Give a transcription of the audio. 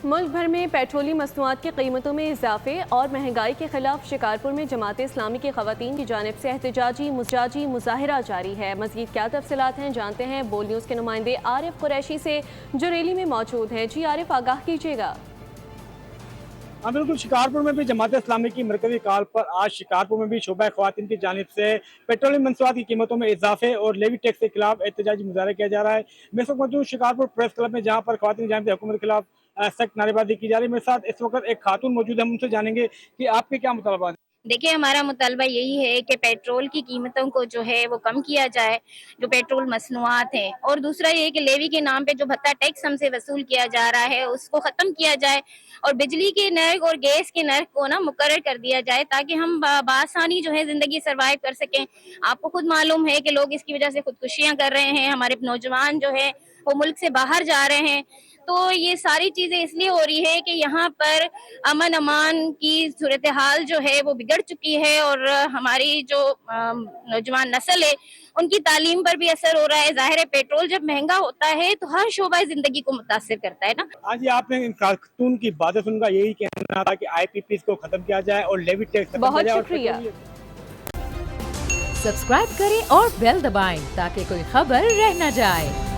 मुल्क भर में पेट्रोलियम मसनूआत की कीमतों में इजाफे और महंगाई के खिलाफ शिकारपुर में जमात इस्लामी की खवातीन की जानिब से एहतजाजी मुजाहिरा जारी है। मज़ीद क्या तफसीलात हैं जानते हैं बोल न्यूज़ के नुमाइंदे आरिफ कुरैशी से जो रैली में मौजूद हैं। जी आरिफ, आगाह कीजिएगा। हाँ बिल्कुल, शिकारपुर में भी जमात इस्लामी की मरकजी कॉल पर आज शिकारपुर में भी शोबा ख्वातीन की जानिब से पेट्रोलियम मंसूआत की कीमतों में इजाफे और लेवी टैक्स के खिलाफ एहतजाजी मुजाहरा किया जा रहा है। मैं इस वक्त मौजूद शिकारपुर प्रेस क्लब में, जहाँ पर ख्वातीन की जानिब से हुकूमत के खिलाफ सख्त नारेबाजी की जा रही है। मेरे साथ इस वक्त एक खातून मौजूद है, हम उनसे जानेंगे कि आपके क्या मुतालबा है। देखिए, हमारा मुतालबा यही है कि पेट्रोल की कीमतों को जो है वो कम किया जाए, जो पेट्रोल मसनूआत हैं, और दूसरा ये कि लेवी के नाम पे जो भत्ता टैक्स हमसे वसूल किया जा रहा है उसको ख़त्म किया जाए और बिजली के नर्क और गैस के नर्क को ना मुकर्रर कर दिया जाए ताकि हम बासानी जो है ज़िंदगी सर्वाइव कर सकें। आपको खुद मालूम है कि लोग इसकी वजह से खुदकुशियाँ कर रहे हैं, हमारे नौजवान जो है वो मुल्क से बाहर जा रहे हैं। तो ये सारी चीज़ें इसलिए हो रही है कि यहाँ पर अमन अमान की सूरत हाल जो है वो बिगड़ चुकी है और हमारी जो नौजवान नस्ल है उनकी तालीम पर भी असर हो रहा है। ज़ाहिर है, पेट्रोल जब महंगा होता है तो हर शोबा ज़िंदगी को मुतासिर करता है ना। आज आपने खातून की बातें सुनकर यही कहना था कि IPP को खत्म किया जाए और लेवी टैक्स खत्म किया बहुत जाए। शुक्रिया। सब्सक्राइब करें और बेल दबाएं ताकि कोई खबर रह न जाए।